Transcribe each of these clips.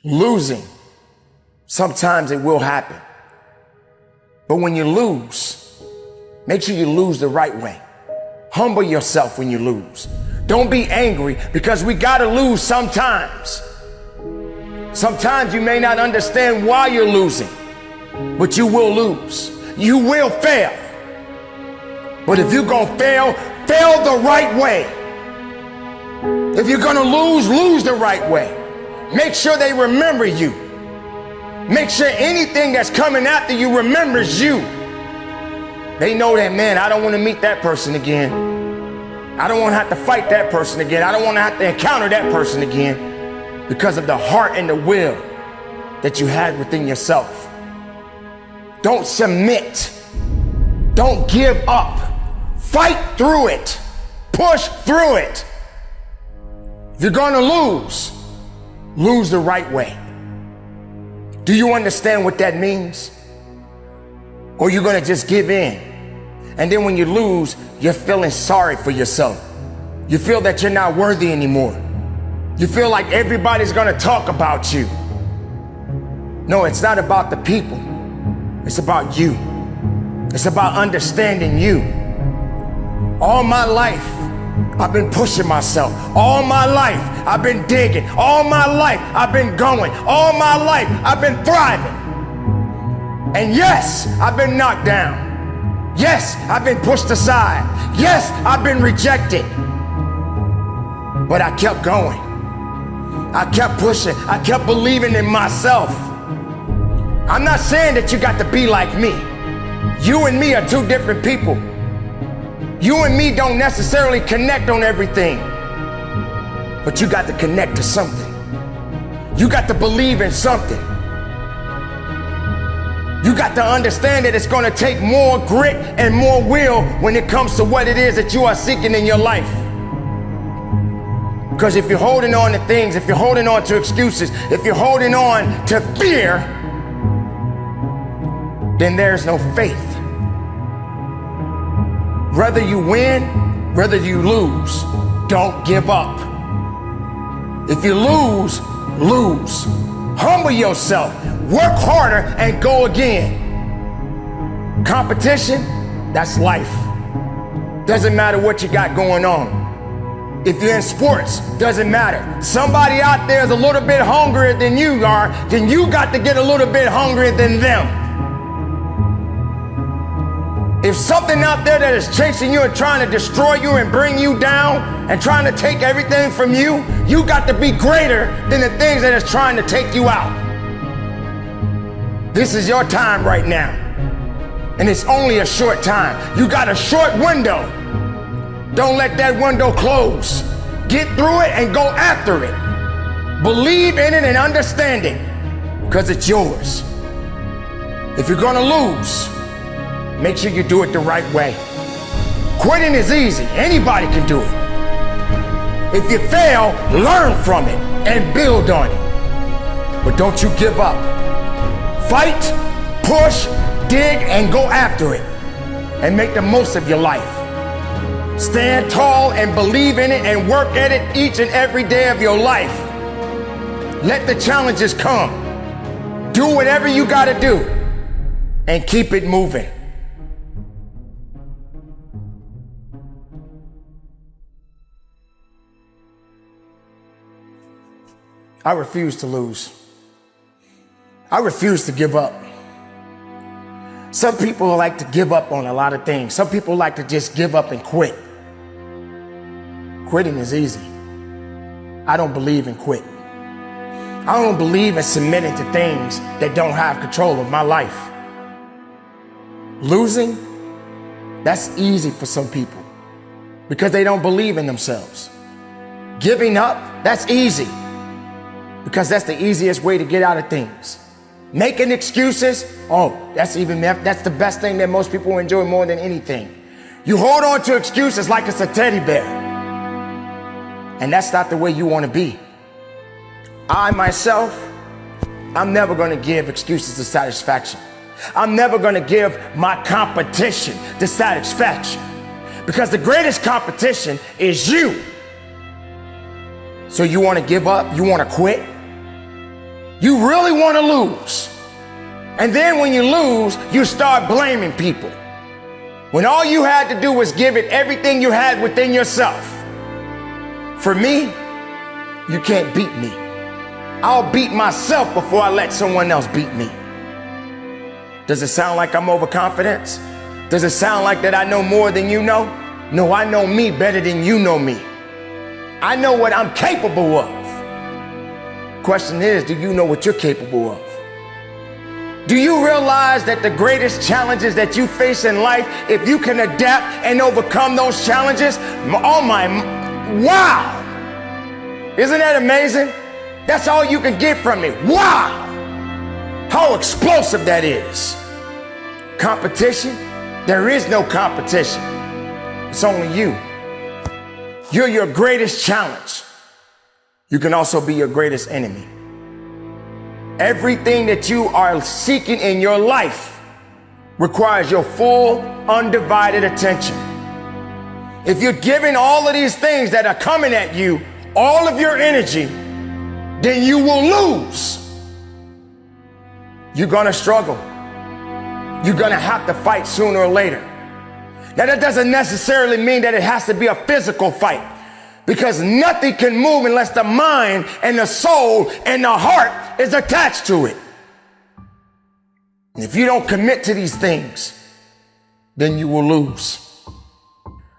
Losing, sometimes it will happen. But when you lose, make sure you lose the right way. Humble yourself when you lose. Don't be angry, because we gotta lose sometimes. Sometimes you may not understand why you're losing, but you will lose. You will fail. But if you're gonna fail, fail the right way. If you're gonna lose, lose the right way. Make sure they remember you. Make sure anything that's coming after you remembers you. They know that, man, I don't want to meet that person again. I don't want to have to fight that person again. I don't want to have to encounter that person again, because of the heart and the will that you had within yourself. Don't submit. Don't give up. Fight through it. Push through it. If you're going to lose the right way. Do you understand what that means? Or you're going to just give in? And then when you lose, you're feeling sorry for yourself. You feel that you're not worthy anymore. You feel like everybody's going to talk about you. No, it's not about the people. It's about you. It's about understanding you. All my life, I've been pushing myself. All my life, I've been digging. All my life, I've been going. All my life, I've been thriving. And yes, I've been knocked down. Yes, I've been pushed aside. Yes, I've been rejected. But I kept going. I kept pushing. I kept believing in myself. I'm not saying that you got to be like me. You and me are two different people. You and me don't necessarily connect on everything, but you got to connect to something. You got to believe in something. You got to understand that it's going to take more grit and more will when it comes to what it is that you are seeking in your life. Because if you're holding on to things, if you're holding on to excuses, if you're holding on to fear, then there's no faith. Whether you win, whether you lose, don't give up. If you lose, lose. Humble yourself, work harder, and go again. Competition, that's life. Doesn't matter what you got going on. If you're in sports, doesn't matter. Somebody out there is a little bit hungrier than you are, then you got to get a little bit hungrier than them. If something out there that is chasing you and trying to destroy you and bring you down and trying to take everything from you, you got to be greater than the things that is trying to take you out. This is your time right now. And it's only a short time. You got a short window. Don't let that window close. Get through it and go after it. Believe in it and understand it, because it's yours. If you're gonna lose, make sure you do it the right way. Quitting is easy. Anybody can do it. If you fail, learn from it and build on it. But don't you give up. Fight, push, dig, and go after it. And make the most of your life. Stand tall and believe in it and work at it each and every day of your life. Let the challenges come. Do whatever you gotta do and keep it moving. I refuse to lose. I refuse to give up. Some people like to give up on a lot of things. Some people like to just give up and quit. Quitting is easy. I don't believe in quit. I don't believe in submitting to things that don't have control of my life. Losing, that's easy for some people because they don't believe in themselves. Giving up, that's easy because that's the easiest way to get out of things. Making excuses, that's the best thing that most people enjoy more than anything. You hold on to excuses like it's a teddy bear. And that's not the way you want to be. I myself, I'm never going to give excuses to satisfaction. I'm never going to give my competition the satisfaction, because the greatest competition is you. So you want to give up? You want to quit? You really want to lose. And then when you lose, you start blaming people. When all you had to do was give it everything you had within yourself. For me, you can't beat me. I'll beat myself before I let someone else beat me. Does it sound like I'm overconfident? Does it sound like that I know more than you know? No, I know me better than you know me. I know what I'm capable of. Question is, do you know what you're capable of? Do you realize that the greatest challenges that you face in life, if you can adapt and overcome those challenges, wow! Isn't that amazing? That's all you can get from me. Wow! How explosive that is. Competition? There is no competition. It's only you. You're your greatest challenge. You can also be your greatest enemy. Everything that you are seeking in your life requires your full, undivided attention. If you're giving all of these things that are coming at you, all of your energy, then you will lose. You're gonna struggle. You're gonna have to fight sooner or later. Now that doesn't necessarily mean that it has to be a physical fight, because nothing can move unless the mind and the soul and the heart is attached to it. And if you don't commit to these things, then you will lose.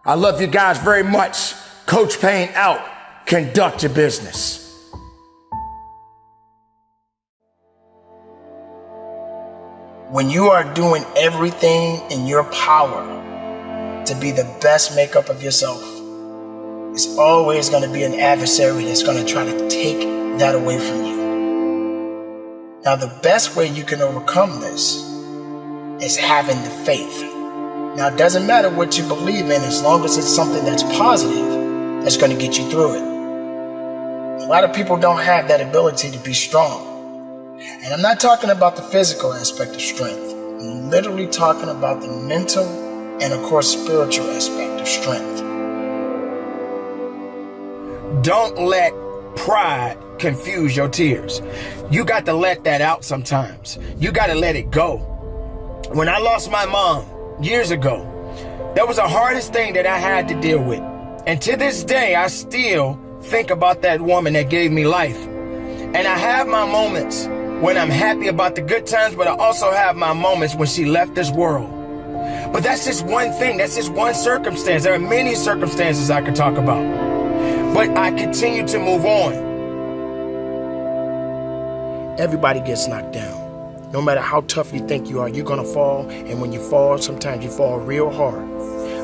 I love you guys very much. Coach Payne out. Conduct your business. When you are doing everything in your power to be the best makeup of yourself, it's always going to be an adversary that's going to try to take that away from you. Now, the best way you can overcome this is having the faith. Now, it doesn't matter what you believe in, as long as it's something that's positive, that's going to get you through it. A lot of people don't have that ability to be strong. And I'm not talking about the physical aspect of strength. I'm literally talking about the mental and, of course, spiritual aspect of strength. Don't let pride confuse your tears. You got to let that out sometimes. You got to let it go. When I lost my mom years ago, that was the hardest thing that I had to deal with. And to this day, I still think about that woman that gave me life. And I have my moments when I'm happy about the good times, but I also have my moments when she left this world. But that's just one thing. That's just one circumstance. There are many circumstances I could talk about. But I continue to move on. Everybody gets knocked down. No matter how tough you think you are, you're gonna fall. And when you fall, sometimes you fall real hard.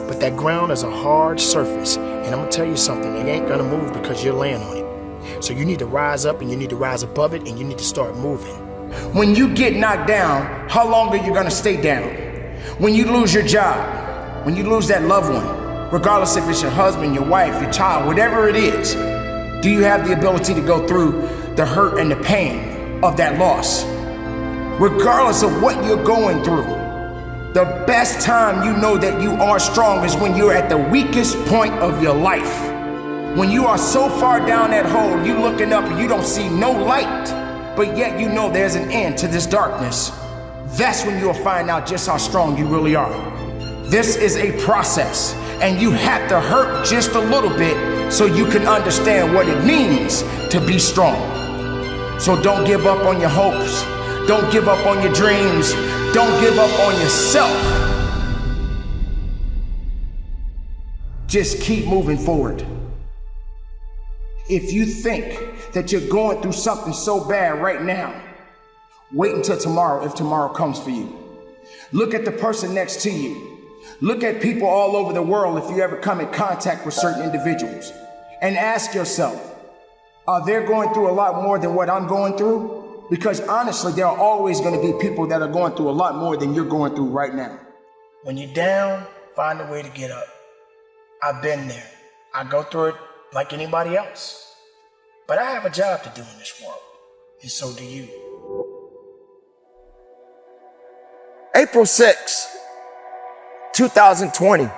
But that ground is a hard surface. And I'm gonna tell you something, it ain't gonna move because you're laying on it. So you need to rise up and you need to rise above it and you need to start moving. When you get knocked down, how long are you gonna stay down? When you lose your job, when you lose that loved one, regardless if it's your husband, your wife, your child, whatever it is, do you have the ability to go through the hurt and the pain of that loss? Regardless of what you're going through, the best time you know that you are strong is when you're at the weakest point of your life. When you are so far down that hole, you looking up and you don't see no light, but yet you know there's an end to this darkness. That's when you'll find out just how strong you really are. This is a process, and you have to hurt just a little bit so you can understand what it means to be strong. So don't give up on your hopes. Don't give up on your dreams. Don't give up on yourself. Just keep moving forward. If you think that you're going through something so bad right now, wait until tomorrow if tomorrow comes for you. Look at the person next to you. Look at people all over the world if you ever come in contact with certain individuals. And ask yourself, are they going through a lot more than what I'm going through? Because honestly, there are always going to be people that are going through a lot more than you're going through right now. When you're down, find a way to get up. I've been there. I go through it like anybody else. But I have a job to do in this world, and so do you. April 6, 2020,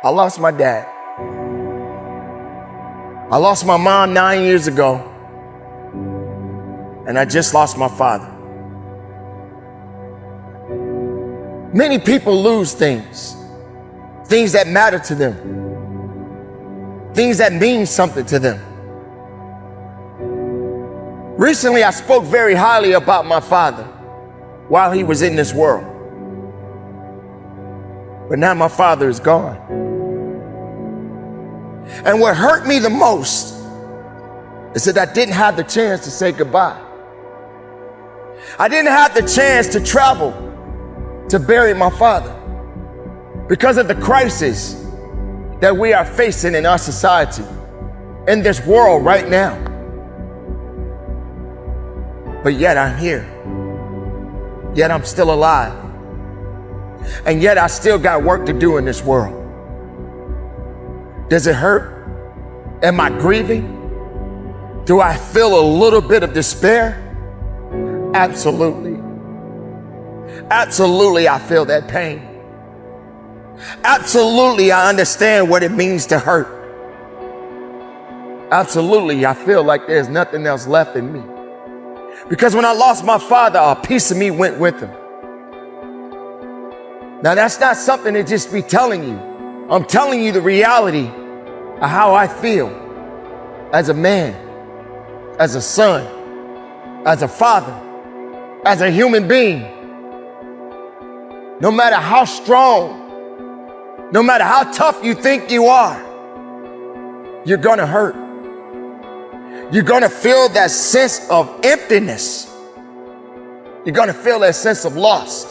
I lost my dad. I lost my mom 9 years ago. and I just lost my father. Many people lose things that matter to them, things that mean something to them. Recently, I spoke very highly about my father while he was in this world. But now my father is gone. And what hurt me the most is that I didn't have the chance to say goodbye. I didn't have the chance to travel to bury my father because of the crisis that we are facing in our society, in this world right now. But yet I'm here. Yet I'm still alive. And yet I still got work to do in this world. Does it hurt? Am I grieving? Do I feel a little bit of despair? Absolutely. Absolutely, I feel that pain. Absolutely, I understand what it means to hurt. Absolutely, I feel like there's nothing else left in me. Because when I lost my father, a piece of me went with him. Now, that's not something to just be telling you. I'm telling you the reality of how I feel as a man, as a son, as a father, as a human being. No matter how strong, no matter how tough you think you are, you're gonna hurt. You're gonna feel that sense of emptiness. You're gonna feel that sense of loss.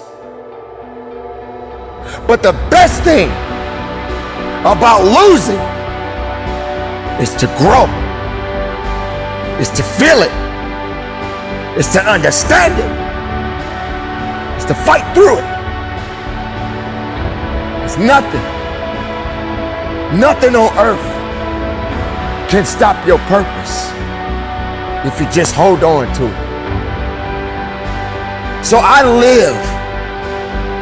But the best thing about losing is to grow, is to feel it, is to understand it, is to fight through it. There's nothing on earth can stop your purpose if you just hold on to it. So I live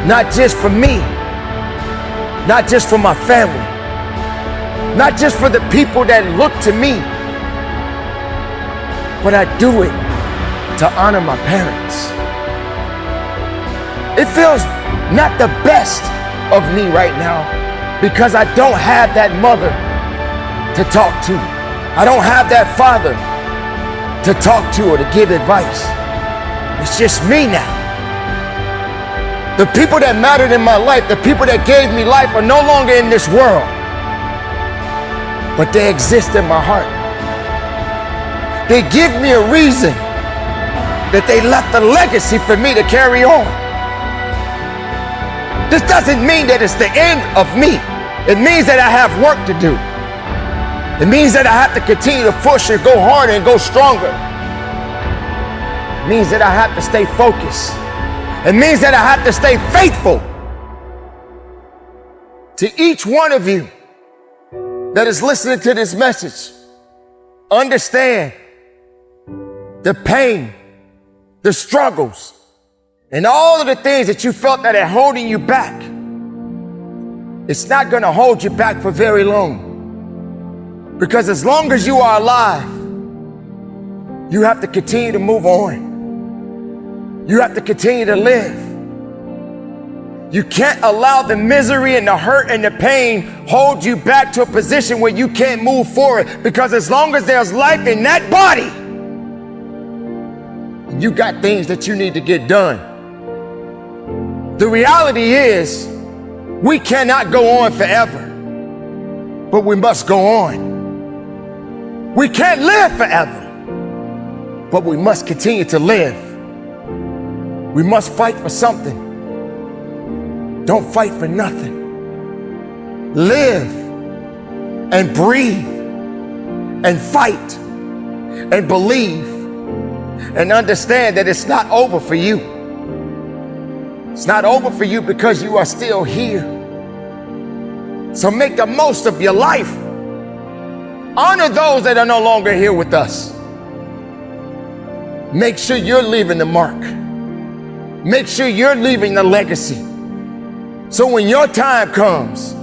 not just for me, not just for my family, not just for the people that look to me, but I do it to honor my parents. It feels not the best of me right now because I don't have that mother to talk to. I don't have that father to talk to or to give advice. It's just me now. The people that mattered in my life, the people that gave me life are no longer in this world, but they exist in my heart. They give me a reason that they left a legacy for me to carry on. This doesn't mean that it's the end of me. It means that I have work to do. It means that I have to continue to push and go harder and go stronger. It means that I have to stay focused. It means that I have to stay faithful to each one of you that is listening to this message. Understand the pain, the struggles, and all of the things that you felt that are holding you back. It's not going to hold you back for very long. Because as long as you are alive, you have to continue to move on. You have to continue to live. You can't allow the misery and the hurt and the pain hold you back to a position where you can't move forward. Because as long as there's life in that body, you got things that you need to get done. The reality is, we cannot go on forever, but we must go on. We can't live forever, but we must continue to live. We must fight for something. Don't fight for nothing. Live and breathe and fight and believe and understand that it's not over for you. It's not over for you because you are still here. So make the most of your life. Honor those that are no longer here with us. Make sure you're leaving the mark. Make sure you're leaving the legacy. So when your time comes,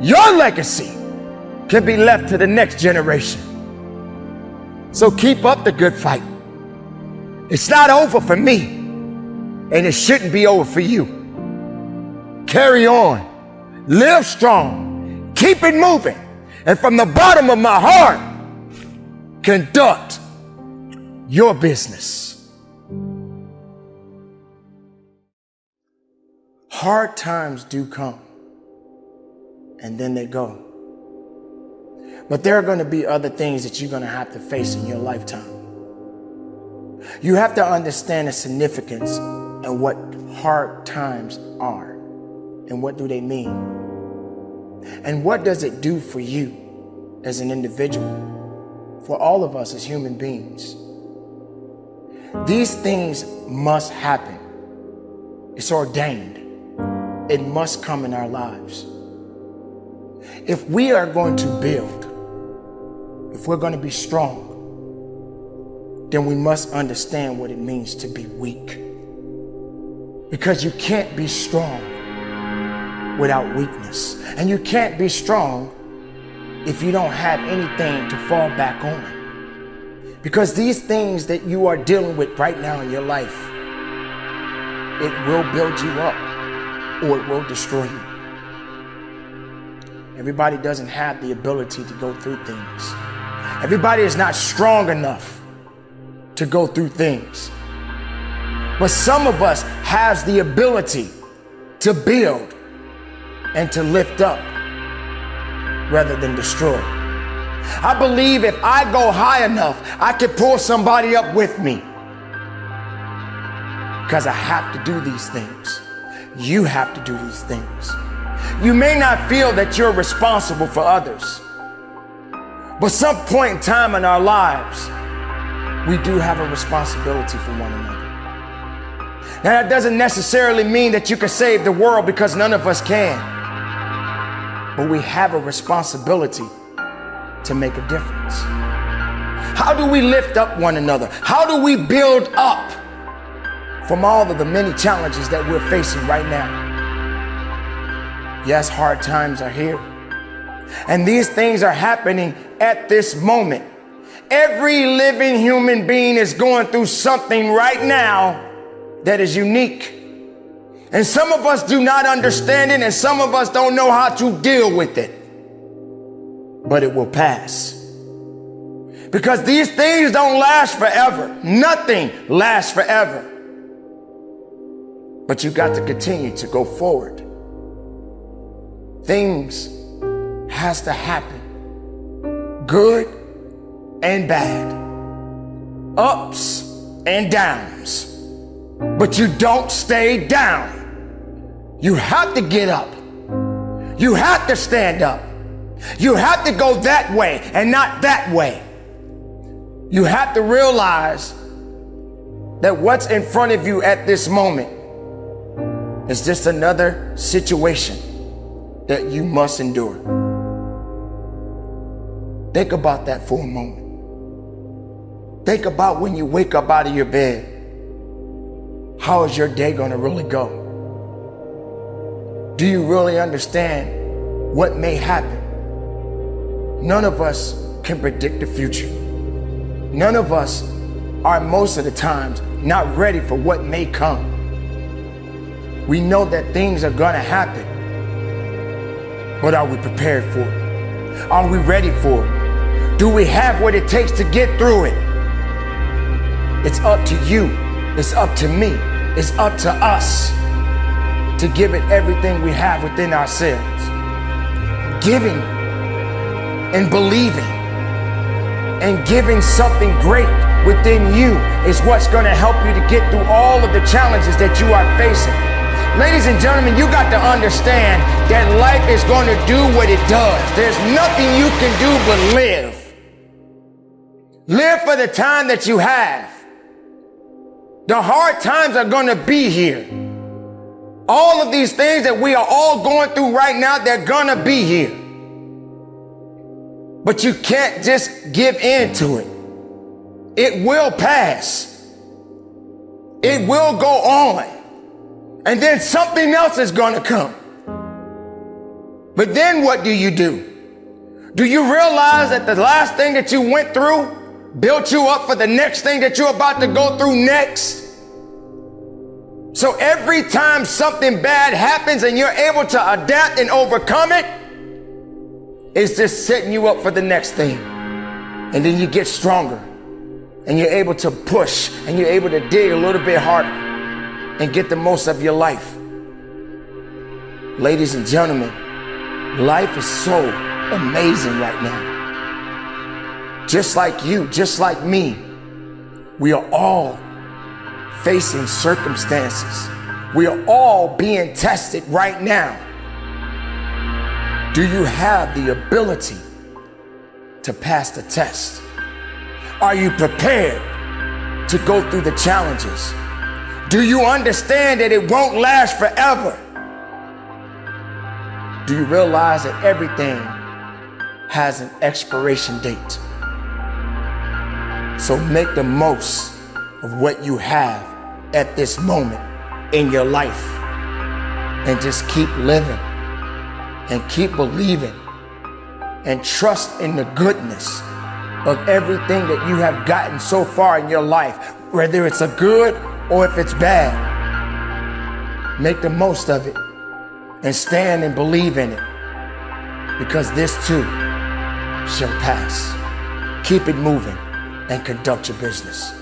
your legacy can be left to the next generation. So keep up the good fight. It's not over for me, and it shouldn't be over for you. Carry on, live strong, keep it moving, and from the bottom of my heart, conduct your business. Hard times do come, and then they go. But there are going to be other things that you're going to have to face in your lifetime. You have to understand the significance and what hard times are, and what do they mean, and what does it do for you as an individual, for all of us as human beings. These things must happen. It's ordained. It must come in our lives. If we are going to build, if we're going to be strong, then we must understand what it means to be weak. Because you can't be strong without weakness. And you can't be strong if you don't have anything to fall back on. Because these things that you are dealing with right now in your life, it will build you up or it will destroy you. Everybody doesn't have the ability to go through things. Everybody is not strong enough to go through things. But some of us has the ability to build and to lift up rather than destroy. I believe if I go high enough, I can pull somebody up with me. Because I have to do these things. You have to do these things. You may not feel that you're responsible for others, but some point in time in our lives, we do have a responsibility for one another. Now, that doesn't necessarily mean that you can save the world, because none of us can. But we have a responsibility to make a difference. How do we lift up one another? How do we build up from all of the many challenges that we're facing right now? Yes, hard times are here. And these things are happening at this moment. Every living human being is going through something right now that is unique. And some of us do not understand it, and some of us don't know how to deal with it. But it will pass. Because these things don't last forever. Nothing lasts forever. But you got to continue to go forward. Things has to happen. Good and bad. Ups and downs. But you don't stay down. You have to get up. You have to stand up. You have to go that way and not that way. You have to realize that what's in front of you at this moment is just another situation that you must endure. Think about that for a moment. Think about when you wake up out of your bed. How is your day going to really go? Do you really understand what may happen? None of us can predict the future. None of us are most of the times not ready for what may come. We know that things are going to happen. But are we prepared for it? Are we ready for it? Do we have what it takes to get through it? It's up to you. It's up to me. It's up to us to give it everything we have within ourselves. Giving and believing and giving something great within you is what's going to help you to get through all of the challenges that you are facing. Ladies and gentlemen, you got to understand that life is going to do what it does. There's nothing you can do but live. Live for the time that you have. The hard times are going to be here. All of these things that we are all going through right now, they're going to be here. But you can't just give in to it. It will pass. It will go on. And then something else is going to come. But then what do? Do you realize that the last thing that you went through built you up for the next thing that you're about to go through next. So every time something bad happens and you're able to adapt and overcome it, it's just setting you up for the next thing. And then you get stronger and you're able to push and you're able to dig a little bit harder and get the most of your life. Ladies and gentlemen, life is so amazing right now. Just like you, just like me, we are all facing circumstances. We are all being tested right now. Do you have the ability to pass the test? Are you prepared to go through the challenges? Do you understand that it won't last forever? Do you realize that everything has an expiration date? So make the most of what you have at this moment in your life and just keep living and keep believing and trust in the goodness of everything that you have gotten so far in your life, whether it's a good or if it's bad. Make the most of it and stand and believe in it, because this too shall pass. Keep it moving and conduct your business.